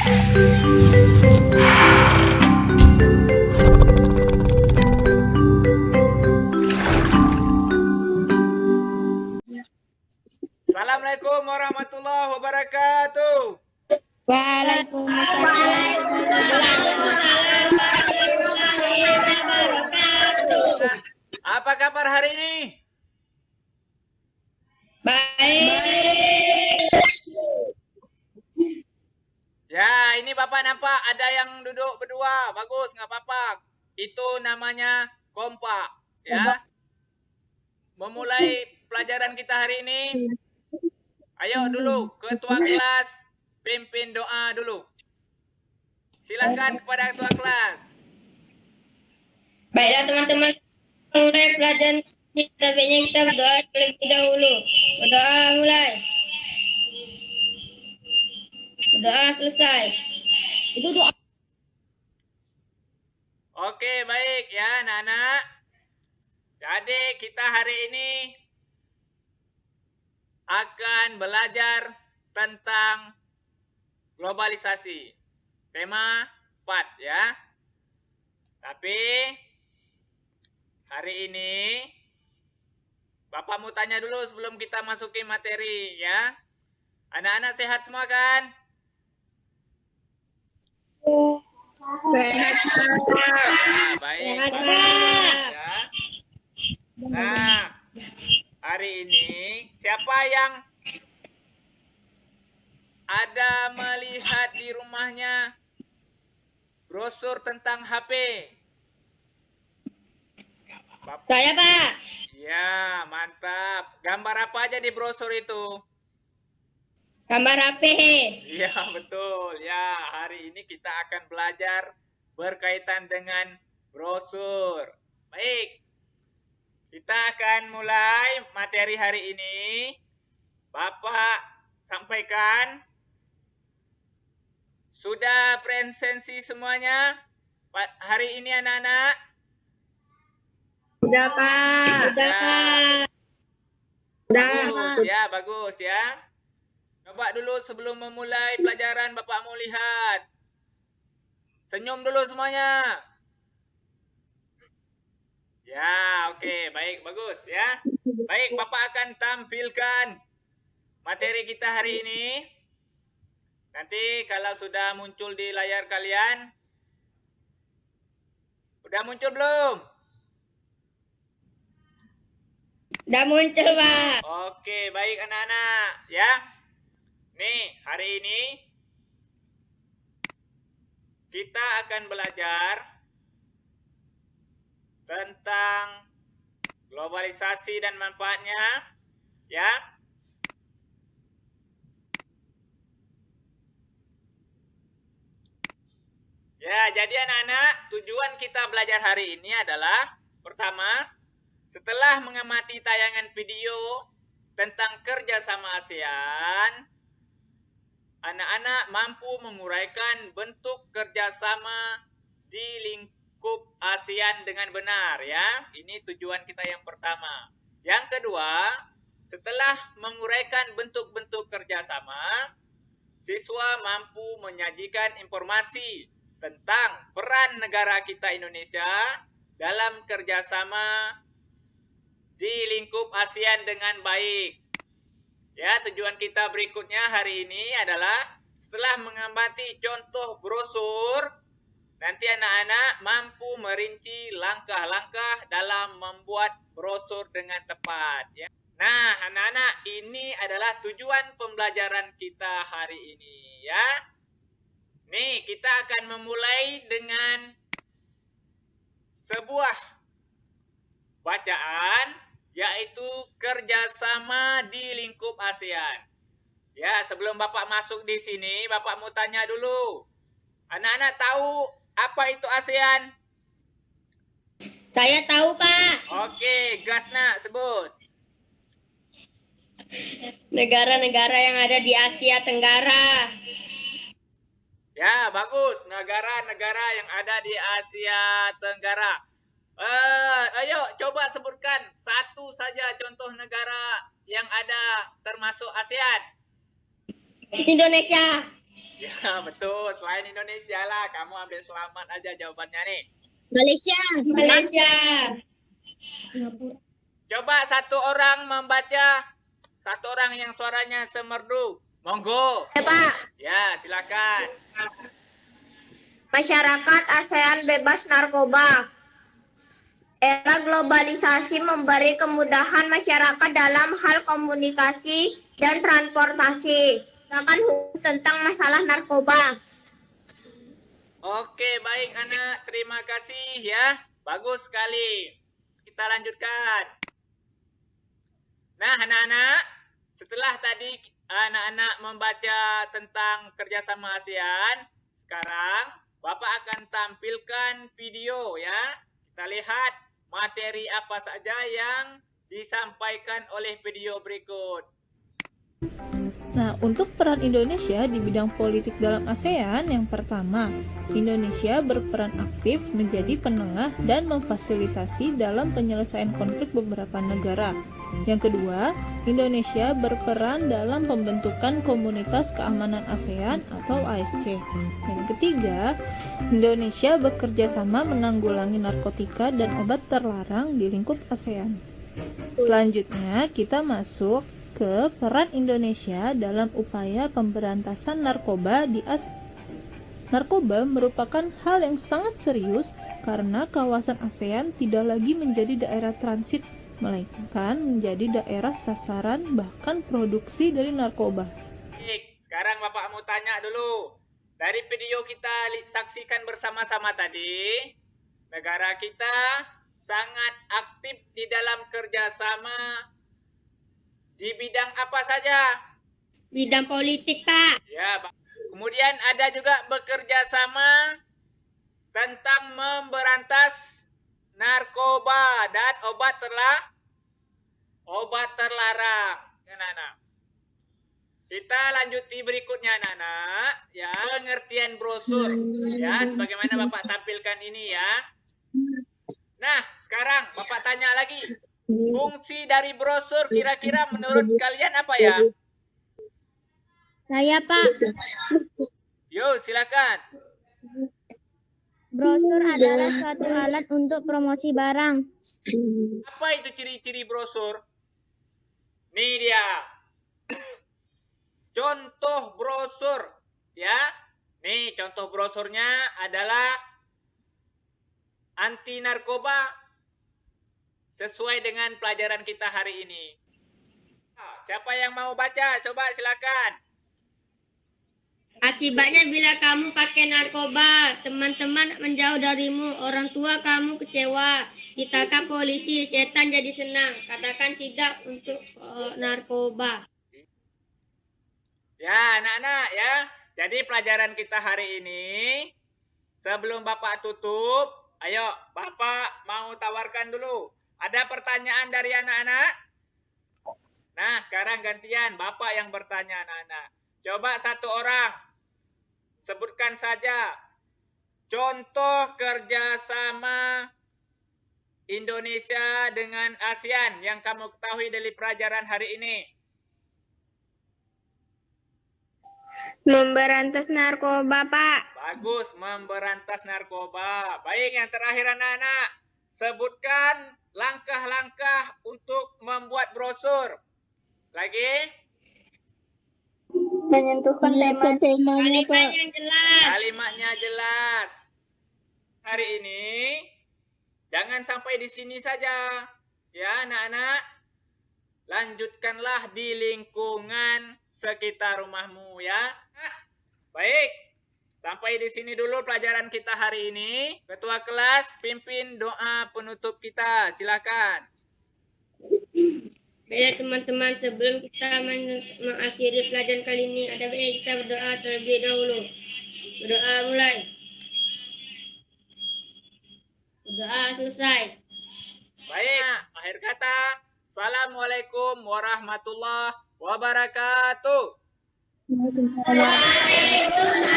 Assalamualaikum warahmatullahi wabarakatuh. Waalaikumsalam warahmatullahi wabarakatuh. Apa kabar hari ini? Baik. Ya, ini Bapak nampak ada yang duduk berdua. Bagus, nggak apa-apa. Itu namanya kompak. Ya. Memulai pelajaran kita hari ini. Ayo dulu, ketua kelas pimpin doa dulu. Silakan kepada ketua kelas. Baiklah teman-teman, mulai pelajaran sebaiknya kita berdoa terlebih dahulu. Berdoa mulai. Berdoa selesai. Itu doa. Oke, baik ya anak-anak. Jadi kita hari ini akan belajar tentang globalisasi. Tema 4 ya. Tapi hari ini Bapak mau tanya dulu sebelum kita masuki materi ya. Anak-anak sehat semua kan? Sehat. Nah, baik. Baik ya. Nah, hari ini siapa yang ada melihat di rumahnya brosur tentang HP? Saya, Pak. Ya, mantap. Gambar apa aja di brosur itu? Gambar HP. Iya, betul. Ya, hari ini kita akan belajar berkaitan dengan brosur. Baik. Kita akan mulai materi hari ini. Bapak sampaikan. Sudah presensi semuanya hari ini anak-anak? Sudah, Pak. Sudah, Pak. Bagus ya, bagus ya. Coba dulu sebelum memulai pelajaran Bapak mau lihat. Senyum dulu semuanya. Ya, oke, baik, bagus ya. Baik, Bapak akan tampilkan materi kita hari ini. Nanti kalau sudah muncul di layar kalian. Udah muncul belum? Udah muncul, Pak. Oke, baik anak-anak ya. Nih, hari ini kita akan belajar tentang globalisasi dan manfaatnya ya. Ya, jadi anak-anak, tujuan kita belajar hari ini adalah pertama, setelah mengamati tayangan video tentang kerjasama ASEAN, anak-anak mampu menguraikan bentuk kerjasama di lingkup ASEAN dengan benar ya. Ini tujuan kita yang pertama. Yang kedua, setelah menguraikan bentuk-bentuk kerjasama, siswa mampu menyajikan informasi tentang peran negara kita Indonesia dalam kerjasama di lingkup ASEAN dengan baik. Ya, tujuan kita berikutnya hari ini adalah setelah mengamati contoh brosur, nanti anak-anak mampu merinci langkah-langkah dalam membuat brosur dengan tepat. Ya. Nah, anak-anak, ini adalah tujuan pembelajaran kita hari ini. Ya. Nih, kita akan memulai dengan sebuah bacaan, yaitu kerjasama di lingkup ASEAN. Ya, sebelum Bapak masuk di sini, Bapak mau tanya dulu. Anak-anak tahu apa itu ASEAN? Saya tahu, Pak. Oke, Gasna sebut. Negara-negara yang ada di Asia Tenggara. Ya, bagus. Negara-negara yang ada di Asia Tenggara. Ayo coba sebutkan satu saja contoh negara yang ada termasuk ASEAN. Indonesia. Ya, betul. Selain Indonesia lah. Kamu ambil selamat aja jawabannya nih. Malaysia. Malaysia. Coba satu orang membaca. Satu orang yang suaranya semerdu. Monggo. Ya, Pak. Ya, silakan. Masyarakat ASEAN bebas narkoba. Era globalisasi memberi kemudahan masyarakat dalam hal komunikasi dan transportasi. Sedangkan hukum tentang masalah narkoba. Oke, baik anak. Terima kasih ya. Bagus sekali. Kita lanjutkan. Nah, anak-anak, setelah tadi anak-anak membaca tentang kerjasama ASEAN, sekarang Bapak akan tampilkan video ya. Kita lihat materi apa saja yang disampaikan oleh video berikut. Nah, untuk peran Indonesia di bidang politik dalam ASEAN, yang pertama, Indonesia berperan aktif menjadi penengah dan memfasilitasi dalam penyelesaian konflik beberapa negara. Yang kedua, Indonesia berperan dalam pembentukan Komunitas Keamanan ASEAN atau ASC. Yang ketiga, Indonesia bekerja sama menanggulangi narkotika dan obat terlarang di lingkup ASEAN. Selanjutnya, kita masuk ke peran Indonesia dalam upaya pemberantasan narkoba di ASEAN. Narkoba merupakan hal yang sangat serius karena kawasan ASEAN tidak lagi menjadi daerah transit, melainkan menjadi daerah sasaran bahkan produksi dari narkoba. Baik, sekarang Bapak mau tanya dulu. Dari video kita saksikan bersama-sama tadi, negara kita sangat aktif di dalam kerjasama di bidang apa saja? Bidang politik, Pak. Ya, kemudian ada juga bekerja sama tentang memberantas narkoba dan obat terlarang. Ya, Nana. Kita lanjuti berikutnya, Nana. Ya, pengertian brosur. Ya, sebagaimana Bapak tampilkan ini ya. Nah, sekarang Bapak tanya lagi. Fungsi dari brosur kira-kira menurut kalian apa ya? Saya, Pak. Yo, silakan. Brosur adalah suatu alat untuk promosi barang. Apa itu ciri-ciri brosur? Nih dia. Contoh brosur, ya. Nih, contoh brosurnya adalah anti narkoba sesuai dengan pelajaran kita hari ini. Siapa yang mau baca? Coba silakan. Akibatnya bila kamu pakai narkoba, teman-teman menjauh darimu, orang tua kamu kecewa, ditangkap polisi, setan jadi senang. Katakan tidak untuk narkoba. Ya, anak-anak ya. Jadi pelajaran kita hari ini, sebelum Bapak tutup, ayo Bapak mau tawarkan dulu. Ada pertanyaan dari anak-anak? Nah, sekarang gantian Bapak yang bertanya anak-anak. Coba satu orang, sebutkan saja contoh kerjasama Indonesia dengan ASEAN yang kamu ketahui dari pelajaran hari ini. Memberantas narkoba, Pak. Bagus, memberantas narkoba. Baik, yang terakhir anak-anak, sebutkan langkah-langkah untuk membuat brosur. Lagi? Menyentuhkan temanya, Pak. Kalimatnya jelas. Hari ini, jangan sampai di sini saja. Ya, anak-anak. Lanjutkanlah di lingkungan sekitar rumahmu, ya. Baik. Sampai di sini dulu pelajaran kita hari ini. Ketua kelas, pimpin doa penutup kita. Silakan. Baiklah teman-teman, sebelum kita mengakhiri pelajaran kali ini, ada baiknya kita berdoa terlebih dahulu. Berdoa mulai. Berdoa selesai. Baik, akhir kata. Assalamualaikum warahmatullahi wabarakatuh. Waalaikumsalam.